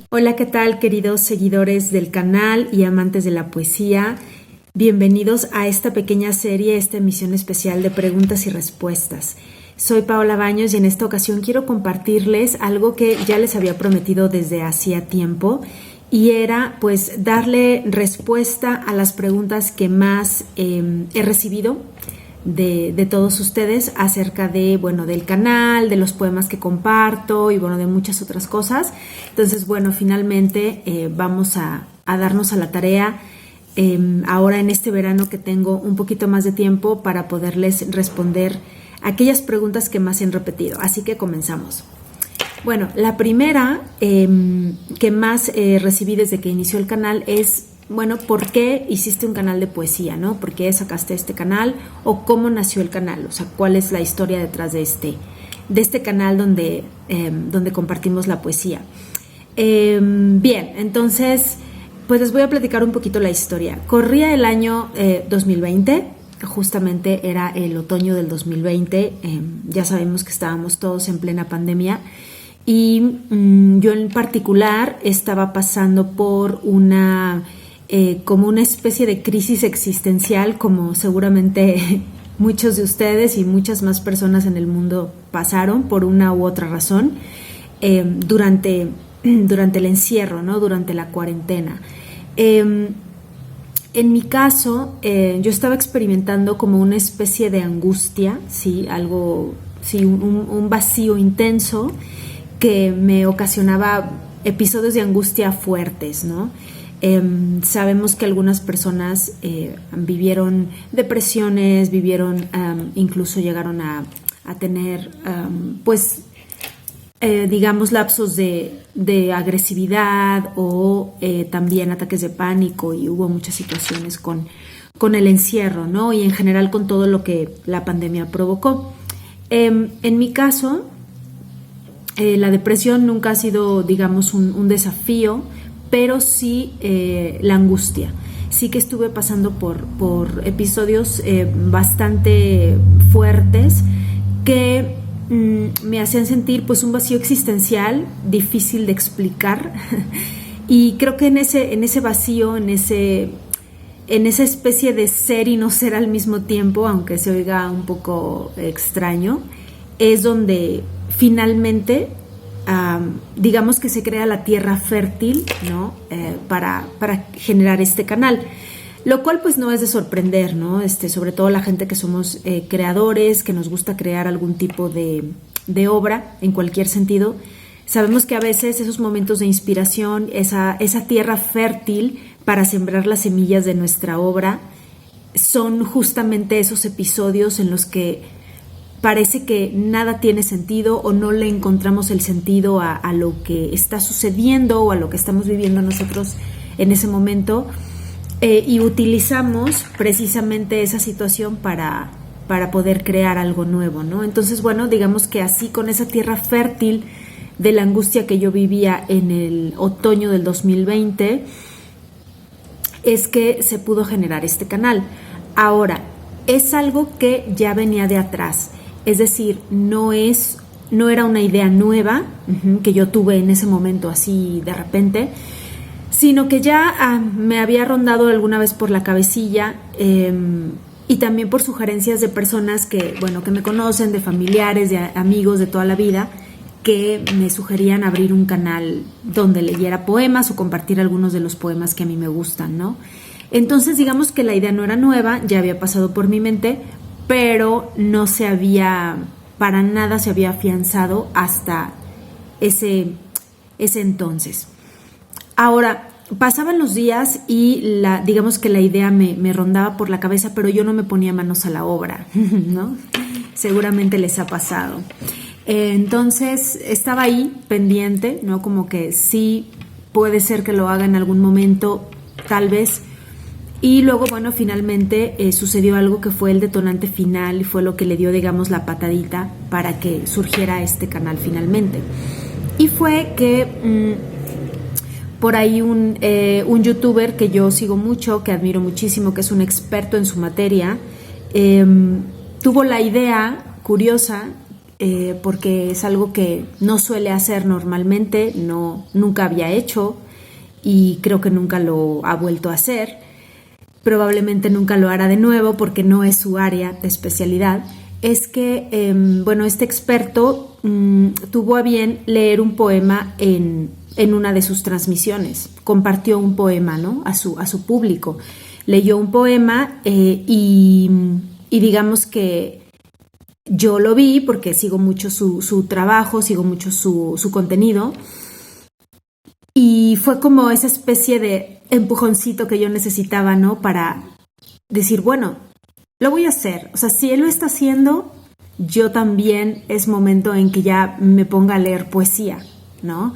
Hola, ¿qué tal, queridos seguidores del canal y amantes de la poesía? Bienvenidos a esta pequeña serie, esta emisión especial de preguntas y respuestas. Soy Paola Baños y en esta ocasión quiero compartirles algo que ya les había prometido desde hacía tiempo, y era pues darle respuesta a las preguntas que más he recibido de todos ustedes acerca de, del canal, de los poemas que comparto y de muchas otras cosas. Entonces, finalmente vamos a darnos a la tarea ahora en este verano que tengo un poquito más de tiempo para poderles responder aquellas preguntas que más han repetido. Así que comenzamos. Bueno, la primera que más recibí desde que inició el canal es, ¿por qué hiciste un canal de poesía, no? ¿Por qué sacaste este canal? ¿O cómo nació el canal? O sea, ¿cuál es la historia detrás de este canal donde compartimos la poesía? Bien, entonces, pues les voy a platicar un poquito la historia. Corría el año 2020, justamente era el otoño del 2020. Ya sabemos que estábamos todos en plena pandemia. Y yo en particular estaba pasando por como una especie de crisis existencial, como seguramente muchos de ustedes y muchas más personas en el mundo pasaron por una u otra razón durante el encierro, ¿no? Durante la cuarentena. En mi caso, yo estaba experimentando como una especie de angustia, un vacío intenso que me ocasionaba episodios de angustia fuertes, ¿no? Sabemos que algunas personas vivieron depresiones, incluso llegaron a tener, digamos, lapsos de agresividad o también ataques de pánico, y hubo muchas situaciones con el encierro, ¿no? Y en general con todo lo que la pandemia provocó. En mi caso, la depresión nunca ha sido, digamos, un desafío, pero sí la angustia. Sí que estuve pasando por episodios bastante fuertes que me hacían sentir pues un vacío existencial difícil de explicar. Y creo que en ese vacío, en esa especie de ser y no ser al mismo tiempo, aunque se oiga un poco extraño, es donde finalmente digamos que se crea la tierra fértil, ¿no? Para generar este canal, lo cual pues no es de sorprender, ¿no? Sobre todo la gente que somos creadores, que nos gusta crear algún tipo de obra en cualquier sentido. Sabemos que a veces esos momentos de inspiración, esa tierra fértil para sembrar las semillas de nuestra obra, son justamente esos episodios en los que parece que nada tiene sentido o no le encontramos el sentido a lo que está sucediendo o a lo que estamos viviendo nosotros en ese momento, y utilizamos precisamente esa situación para poder crear algo nuevo, ¿no? Entonces, digamos que así, con esa tierra fértil de la angustia que yo vivía en el otoño del 2020, es que se pudo generar este canal. Ahora, es algo que ya venía de atrás. Es decir, no era una idea nueva que yo tuve en ese momento así de repente, sino que ya me había rondado alguna vez por la cabecilla, y también por sugerencias de personas que me conocen, de familiares, de amigos de toda la vida, que me sugerían abrir un canal donde leyera poemas o compartir algunos de los poemas que a mí me gustan, ¿no? Entonces, digamos que la idea no era nueva, ya había pasado por mi mente, pero no para nada se había afianzado hasta ese entonces. Ahora, pasaban los días y digamos que la idea me rondaba por la cabeza, pero yo no me ponía manos a la obra, ¿no? Seguramente les ha pasado. Entonces estaba ahí pendiente, ¿no? Como que sí puede ser que lo haga en algún momento, tal vez. Y luego, finalmente sucedió algo que fue el detonante final y fue lo que le dio, digamos, la patadita para que surgiera este canal finalmente. Y fue que por ahí un youtuber que yo sigo mucho, que admiro muchísimo, que es un experto en su materia, tuvo la idea curiosa, porque es algo que no suele hacer normalmente, nunca había hecho y creo que nunca lo ha vuelto a hacer, probablemente nunca lo hará de nuevo porque no es su área de especialidad. Es que, este experto tuvo a bien leer un poema en una de sus transmisiones. Compartió un poema, ¿no?, a su público. Leyó un poema y digamos que yo lo vi porque sigo mucho su trabajo, sigo mucho su contenido. Y fue como esa especie de empujoncito que yo necesitaba, ¿no?, para decir, bueno, lo voy a hacer. O sea, si él lo está haciendo, yo también es momento en que ya me ponga a leer poesía, ¿no?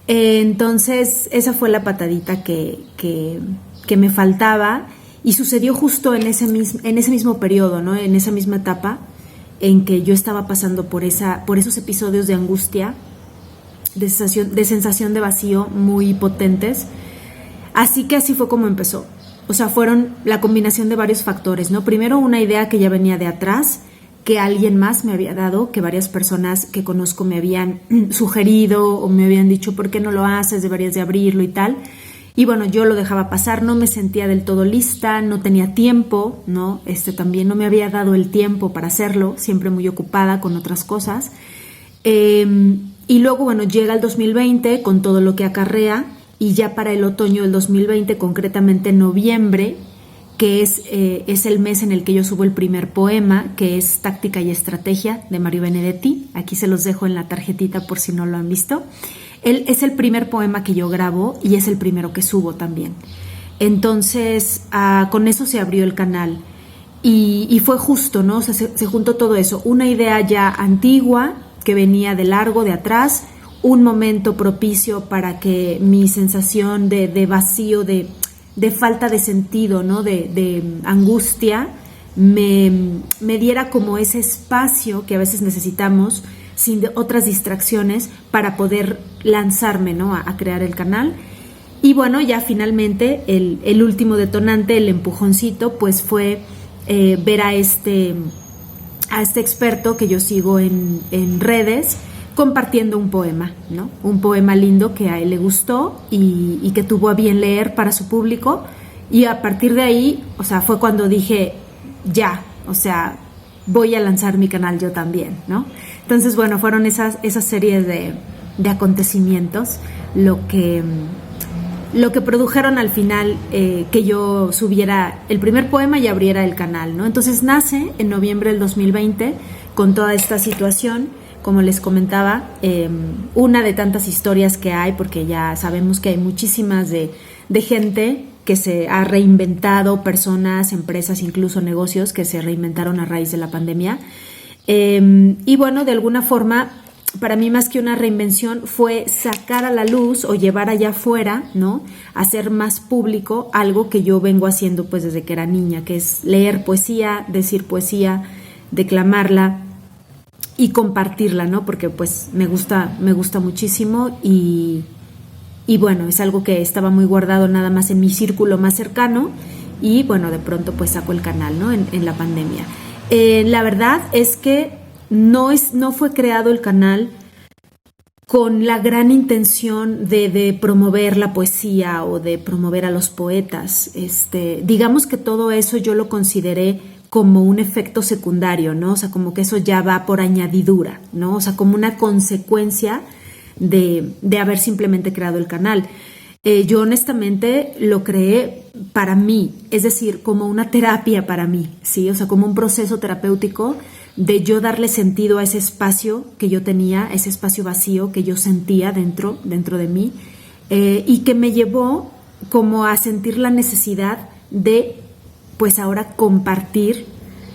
Entonces, esa fue la patadita que me faltaba y sucedió justo en ese mismo periodo, ¿no? En esa misma etapa en que yo estaba pasando por esos episodios de angustia, de sensación de vacío muy potentes. Así que así fue como empezó. O sea, fueron la combinación de varios factores, ¿no? Primero, una idea que ya venía de atrás, que alguien más me había dado, que varias personas que conozco me habían sugerido o me habían dicho, ¿por qué no lo haces? Deberías de abrirlo y tal. Y bueno, yo lo dejaba pasar, no me sentía del todo lista, no tenía tiempo, ¿no? También no me había dado el tiempo para hacerlo, siempre muy ocupada con otras cosas. Y luego, bueno, llega el 2020 con todo lo que acarrea, y ya para el otoño del 2020, concretamente noviembre, que es el mes en el que yo subo el primer poema, que es Táctica y Estrategia, de Mario Benedetti. Aquí se los dejo en la tarjetita por si no lo han visto. Es el primer poema que yo grabo y es el primero que subo también. Entonces, con eso se abrió el canal. Y fue justo, ¿no? O sea, se juntó todo eso. Una idea ya antigua, que venía de largo, de atrás, un momento propicio para que mi sensación de vacío, de falta de sentido, ¿no?, de angustia, me diera como ese espacio que a veces necesitamos, sin otras distracciones, para poder lanzarme, ¿no?, a crear el canal. Y bueno, ya finalmente el último detonante, el empujoncito, pues fue ver a este experto que yo sigo en redes, compartiendo un poema, ¿no? Un poema lindo que a él le gustó y que tuvo a bien leer para su público. Y a partir de ahí, o sea, fue cuando dije, ya, o sea, voy a lanzar mi canal yo también, ¿no? Entonces, bueno, fueron esas series de acontecimientos lo que produjeron al final que yo subiera el primer poema y abriera el canal, ¿no? Entonces nace en noviembre del 2020 con toda esta situación. Como les comentaba, una de tantas historias que hay, porque ya sabemos que hay muchísimas de gente que se ha reinventado, personas, empresas, incluso negocios que se reinventaron a raíz de la pandemia. Y bueno, de alguna forma, para mí más que una reinvención fue sacar a la luz o llevar allá afuera, ¿no?, hacer más público algo que yo vengo haciendo pues desde que era niña, que es leer poesía, decir poesía, declamarla y compartirla, ¿no? Porque pues me gusta muchísimo y bueno, es algo que estaba muy guardado nada más en mi círculo más cercano y bueno, de pronto pues saco el canal, ¿no?, en la pandemia. La verdad es que no fue creado el canal con la gran intención de promover la poesía o de promover a los poetas. Digamos que todo eso yo lo consideré como un efecto secundario, ¿no? O sea, como que eso ya va por añadidura, ¿no? O sea, como una consecuencia de haber simplemente creado el canal. Yo honestamente lo creé para mí, es decir, como una terapia para mí, ¿sí? O sea, como un proceso terapéutico de yo darle sentido a ese espacio que yo tenía, ese espacio vacío que yo sentía dentro de mí, y que me llevó como a sentir la necesidad de pues ahora compartir,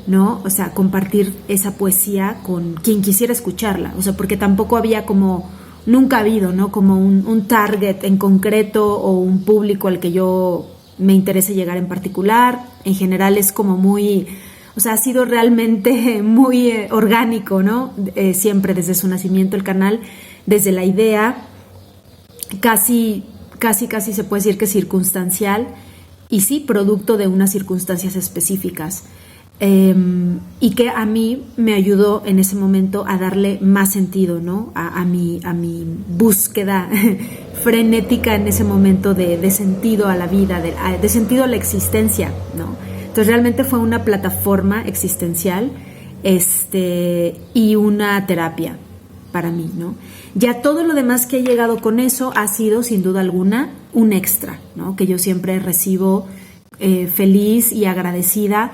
¿no? O sea, compartir esa poesía con quien quisiera escucharla, o sea, porque tampoco había como, nunca ha habido, ¿no?, como un target en concreto o un público al que yo me interese llegar en particular. En general es como muy, o sea, ha sido realmente muy orgánico, ¿no? Siempre desde su nacimiento el canal, desde la idea, casi casi se puede decir que circunstancial, y sí, producto de unas circunstancias específicas. Y que a mí me ayudó en ese momento a darle más sentido, ¿no? a mi búsqueda frenética en ese momento de sentido a la vida, de sentido a la existencia, ¿no? Entonces realmente fue una plataforma existencial y una terapia para mí, ¿no? Ya todo lo demás que he llegado con eso ha sido sin duda alguna un extra, ¿no? Que yo siempre recibo feliz y agradecida.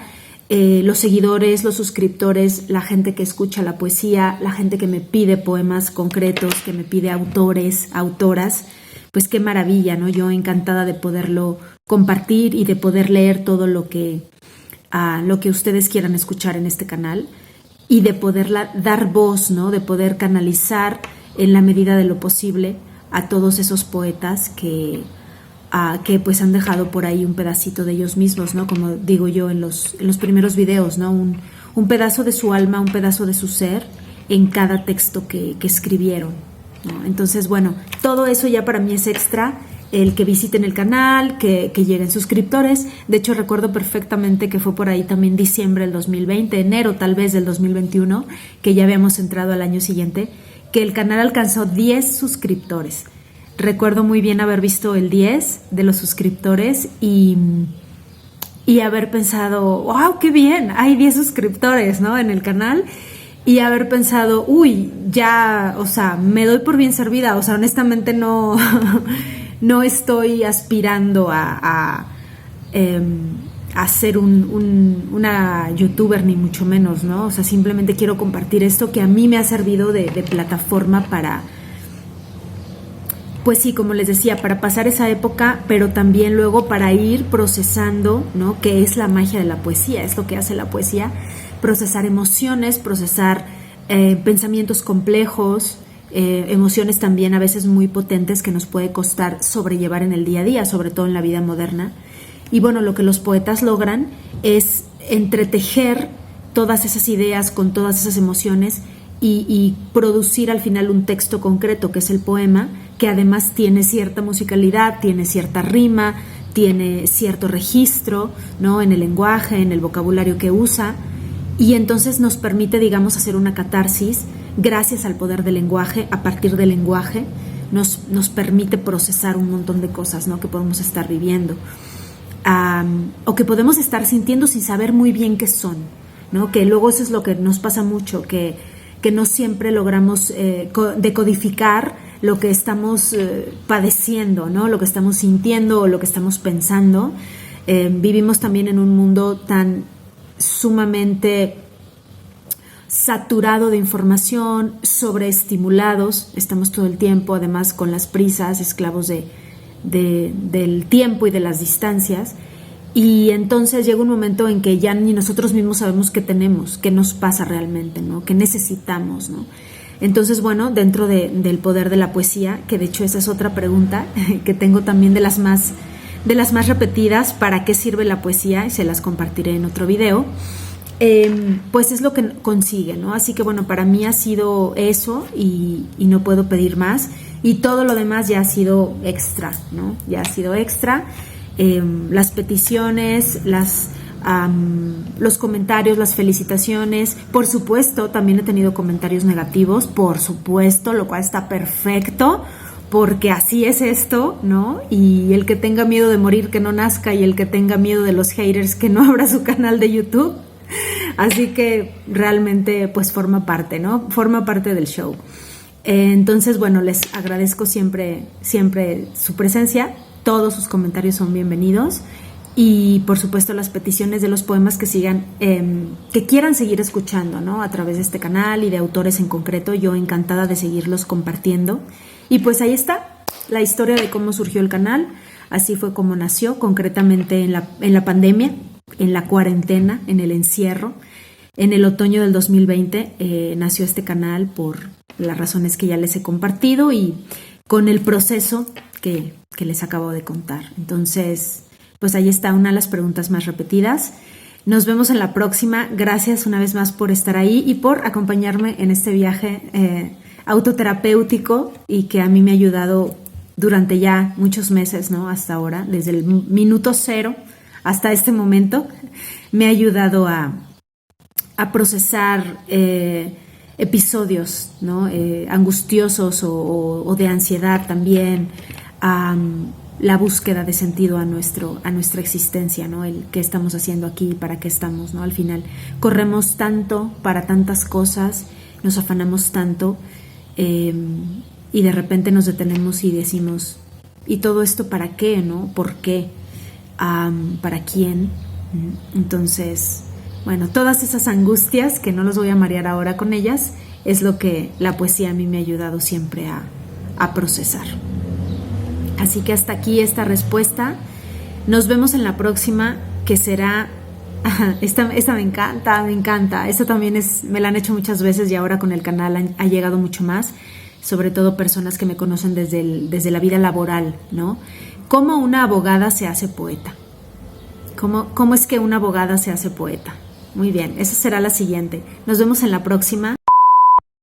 Los seguidores, los suscriptores, la gente que escucha la poesía, la gente que me pide poemas concretos, que me pide autores, autoras, pues qué maravilla, ¿no? Yo encantada de poderlo compartir y de poder leer todo lo que ustedes quieran escuchar en este canal y de poder dar voz, ¿no? De poder canalizar en la medida de lo posible a todos esos poetas que pues han dejado por ahí un pedacito de ellos mismos, ¿no? Como digo yo en los primeros videos, ¿no? Un pedazo de su alma, un pedazo de su ser en cada texto que escribieron, ¿no? Entonces, bueno, todo eso ya para mí es extra. El que visiten el canal, que lleguen suscriptores. De hecho, recuerdo perfectamente que fue por ahí también diciembre del 2020, enero tal vez del 2021, que ya habíamos entrado al año siguiente, que el canal alcanzó 10 suscriptores. Recuerdo muy bien haber visto el 10 de los suscriptores y haber pensado, wow, qué bien, hay 10 suscriptores, ¿no? En el canal. Y haber pensado, uy, ya, o sea, me doy por bien servida. O sea, honestamente no, no estoy aspirando a ser una youtuber, ni mucho menos, ¿no? O sea, simplemente quiero compartir esto que a mí me ha servido de plataforma para, pues sí, como les decía, para pasar esa época, pero también luego para ir procesando, ¿no? Que es la magia de la poesía, es lo que hace la poesía, procesar emociones, procesar pensamientos complejos, emociones también a veces muy potentes que nos puede costar sobrellevar en el día a día, sobre todo en la vida moderna. Y bueno, lo que los poetas logran es entretejer todas esas ideas con todas esas emociones y producir al final un texto concreto que es el poema, que además tiene cierta musicalidad, tiene cierta rima, tiene cierto registro, ¿no? En el lenguaje, en el vocabulario que usa, y entonces nos permite, digamos, hacer una catarsis gracias al poder del lenguaje. A partir del lenguaje nos permite procesar un montón de cosas, ¿no? Que podemos estar viviendo o que podemos estar sintiendo sin saber muy bien qué son, ¿no? Que luego eso es lo que nos pasa mucho, que no siempre logramos decodificar lo que estamos padeciendo, ¿no? Lo que estamos sintiendo o lo que estamos pensando. Vivimos también en un mundo tan sumamente saturado de información, sobreestimulados, estamos todo el tiempo, además con las prisas, esclavos del tiempo y de las distancias, y entonces llega un momento en que ya ni nosotros mismos sabemos qué tenemos, qué nos pasa realmente, ¿no? Qué necesitamos, ¿no? Entonces, bueno, dentro del poder de la poesía, que de hecho esa es otra pregunta que tengo también de las más repetidas, ¿para qué sirve la poesía? Y se las compartiré en otro video. Pues es lo que consigue, ¿no? Así que bueno, para mí ha sido eso y no puedo pedir más, y todo lo demás ya ha sido extra, ¿no? Ya ha sido extra. Las peticiones, los comentarios, las felicitaciones, por supuesto también he tenido comentarios negativos, por supuesto, lo cual está perfecto, porque así es esto, ¿no? Y el que tenga miedo de morir, que no nazca, y el que tenga miedo de los haters, que no abra su canal de YouTube. Así que realmente pues forma parte, ¿no? Forma parte del show. Entonces, bueno, les agradezco siempre su presencia. Todos sus comentarios son bienvenidos. Y por supuesto las peticiones de los poemas que sigan, que quieran seguir escuchando, ¿no? A través de este canal y de autores en concreto, yo encantada de seguirlos compartiendo. Y pues ahí está la historia de cómo surgió el canal. Así fue como nació, concretamente en la pandemia, en la cuarentena, en el encierro. En el otoño del 2020 nació este canal por las razones que ya les he compartido y con el proceso que les acabo de contar. Entonces, pues ahí está una de las preguntas más repetidas. Nos vemos en la próxima. Gracias una vez más por estar ahí y por acompañarme en este viaje autoterapéutico y que a mí me ha ayudado durante ya muchos meses, ¿no? Hasta ahora, desde el minuto cero hasta este momento, me ha ayudado a procesar episodios, ¿no? Angustiosos o de ansiedad también, la búsqueda de sentido a nuestra existencia, ¿no? El qué estamos haciendo aquí, para qué estamos, ¿no? Al final corremos tanto para tantas cosas, nos afanamos tanto, y de repente nos detenemos y decimos, ¿y todo esto para qué, no? ¿Por qué? ¿Para quién? Entonces, bueno, todas esas angustias, que no los voy a marear ahora con ellas, es lo que la poesía a mí me ha ayudado siempre a procesar. Así que hasta aquí esta respuesta. Nos vemos en la próxima, que será... Esta me encanta. Esta también me la han hecho muchas veces y ahora con el canal ha llegado mucho más, sobre todo personas que me conocen desde la vida laboral, ¿no? ¿Cómo una abogada se hace poeta? ¿Cómo es que una abogada se hace poeta? Muy bien, esa será la siguiente. Nos vemos en la próxima.